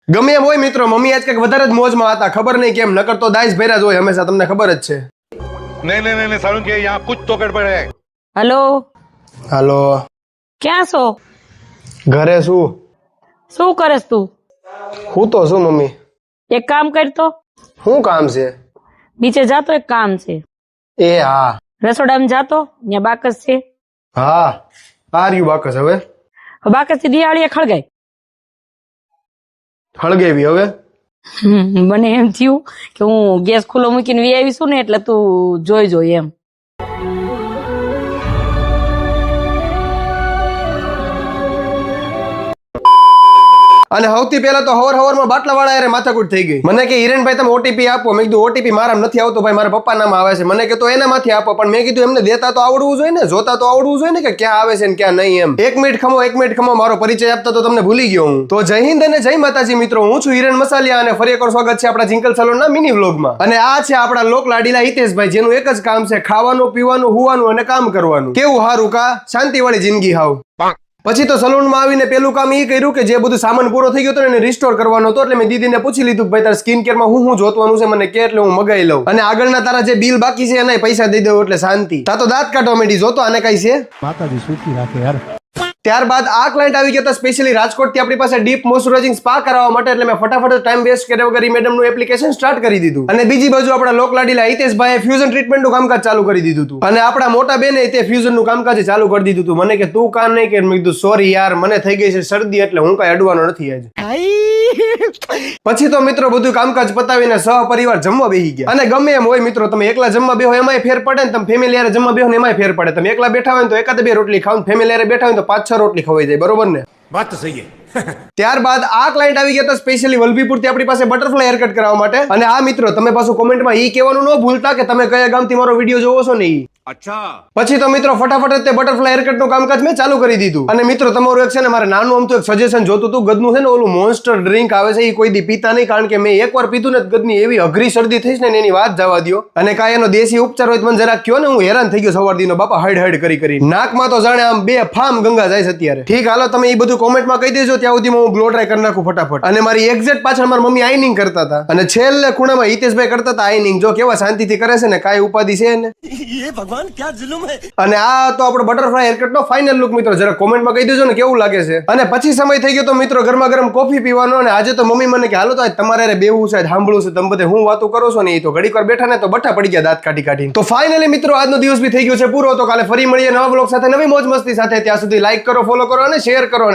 ગમે એમ હોય મિત્રો, મમ્મી આજ કંઈક વધારે જ મોજમાં હતા, ખબર નહીં કેમ, નકર તો દાઈસ ભર્યા જ હોય હંમેશા, તમને ખબર જ છે. नहीं नहीं नहीं नहीं सारुण के यहाँ कुछ तो गड़बड़ है. हेलो હાલો, ક્યાં છો? ઘરે શું? શું કરસ તું? હું તો શું મમ્મી? એક કામ કરતો, શું કામ છે? નીચે જાતો, એક કામ છે. એ હા રસોડામાં જાતો, ત્યાં બાકસ છે. હા, આર્યું બાકસ હવે બાકસ થી દિવાળીએ ખળગાય. હળગેવી હવે. મને એમ થયું કે હું ગેસ ખુલ્લો મૂકીને વી આવીશું ને એટલે તું જોઈ એમ. અને સૌથી પહેલા તો હવારમાં બાટલા વાળા યારે માથાકૂટ થઈ ગઈ. મને કે હિરેનભાઈ તમે ઓટીપી આપો. મેં કીધું ઓટીપી મારા નથી આવતો ભાઈ, મારા પપ્પા નામ આવે છે. મને કે તો એનામાંથી આપો. પણ મેં કીધું એમને દેતા તો આવડવું જોઈએ ને, જોતા તો આવડવું જોઈએ ને કે ક્યાં આવે છે ને ક્યાં નહીં એમ. એક મિનિટ ખમો, મારો પરિચય આપતા તો તમને ભૂલી ગયો હું. તો જય હિન્દ અને જય માતાજી મિત્રો, હું છું હિરેન મસાલિયા અને ફરી એકવાર સ્વાગત છે આપણા જિંકલ સલોનના મિની વ્લોગમાં. અને આ છે આપણા લોક લાડીલા હિતેશભાઈ, જેનું એક જ કામ છે ખાવાનું, પીવાનું, હુવાનું અને કામ કરવાનું. કેવું હારું કા, શાંતિવાળી જિંદગી હાવ. પછી તો સલૂનમાં આવીને પેલું કામ એ કર્યું કે જે બધું સામાન પૂરો થઈ ગયો હતો એને રિસ્ટોર કરવાનો હતો. એટલે મેં દીદીને પૂછી લીધું ભાઈ તારે સ્કિન કેરમાં હું જોતવાનું છે મને કે, એટલે હું મગાઈ લઉં. અને આગળના તારા જે બિલ બાકી છે એના પૈસા દઈ દઉં એટલે શાંતિ. તા તો દાંત કાઢવા માંડી, જોતો આને કઈ છે. માતાજી સુખી રાખે યાર. ત્યારબાદ આ ક્લાયન્ટ આવી ગયા હતા સ્પેશિયલી રાજકોટથી આપણી પાસે ડીપ મોઇશ્ચરાઇઝિંગ સ્પા કરાવવા માટે. એટલે મેં ફટાફટ ટાઈમ વેસ્ટ કર્યા વગર મેડમનું એપ્લિકેશન સ્ટાર્ટ કરી દીધું. અને બીજી બાજુ આપણા લોક લાડીલા હિતેશભાઈએ ફ્યુઝન ટ્રીટમેન્ટનું કામકાજ ચાલુ કરી દીધું હતું. અને આપણા મોટા બેને તે ફ્યુઝનનું કામકાજ ચાલુ કરી દીધું હતું. મને કે તું કામ નહીં કે, મેં કીધું સોરી યાર મને થઈ ગઈ છે શરદી એટલે હું કઈ અડવાનો નથી આજે. પછી તો મિત્રો બધું કામકાજ પતાવીને સહપરિવાર જમવા બેસી ગયા. અને ગમે એમ હોય મિત્રો, તમે એકલા જમવા બેહો એમાંય ફેર પડે ને તમે ફેમિલી હારે જમવા બેહો ને એમાંય ફેર પડે. તમે એકલા બેઠા હોય તો એકાદ બે રોટલી ખાવ, ફેમિલી હારે બેઠા હોય તો 5-6 રોટલી ખવાઈ જાય, બરોબર ને? बात तो सही है. ત્યારબાદ આ ક્લાયન્ટ આવી ગયા હતા સ્પેશિયલી વલભીપુર થી આપણી પાસે બટરફ્લાય હેરકટ કરાવવા માટે. અને આ મિત્રો તમે પાછું કોમેન્ટમાં ઈ કહેવાનું ન ભૂલતા કે તમે કયા ગામથી મારો વિડીયો જોવો છો ને ઈ. अच्छा પછી તો મિત્રો ફટાફટ તે બટરફ્લાય હેરકટ નું કામકાજ મેં ચાલુ કરી દીધું. અને મિત્રો તમારું એક છે ને મારે નાનું આમ તો એક સજેશન જોતું હતું. ગદનું છે ને ઓલું મોન્સ્ટર ડ્રિંક આવે છે એ કોઈ દી પીતા નહીં, કારણ કે મેં એકવાર પીધું ને ગદની એવી અઘરી શરદી થઈ ને એની વાત જવા દો. અને કાંઈ એનો દેશી ઉપચાર હોય તો મને જરાક કયો ને, હું હેરાન થઈ ગયો સવાર દીનો બાપા, હડ કરી નાકમાં તો જાણે આમ બે ફામ ગંગા જાય છે અત્યારે. ઠીક હાલો તમે એ બધું કોમેન્ટમાં કહી દેજો, ત્યાં સુધી હું બ્લો ડ્રાય કરી નાખું ફટાફટ. અને મારી એક્ઝેક્ટ પાછળ મારી મમ્મી આઈનિંગ કરતા હતા અને છેલ્લે ખૂણામાં હિતેશભાઈ કરતા હતા આઈનિંગ. જો કેવા શાંતિથી કરે છે ને, કાંઈ ઉપાધિ છે ને. અને આ તો આપણો બટરફ્લાય હેરકટ નો ફાઇનલ લુક મિત્રો, જરા કોમેન્ટમાં કહી દેજો ને કેવું લાગે છે. અને પછી સમય થઈ ગયો તો મિત્રો ગરમા ગરમ કોફી પીવાનો. અને આજે તો મમ્મી મને કે હાલો તો તમારે બેવું છે, સાંભળવું છે, તમે બધે હું વાતો કરો છો ને. એ તો ઘડીક વાર બેઠા ને તો બઠા પડી ગયા દાંત કાઢી. તો ફાઇનલી મિત્રો આજનો દિવસ બી થઈ ગયો છે પૂરો. તો કાલે ફરી મળીએ નવા બ્લોગ સાથે, નવી મોજ મસ્તી સાથે. ત્યાં સુધી લાઈક કરો, ફોલો કરો અને શેર કરો.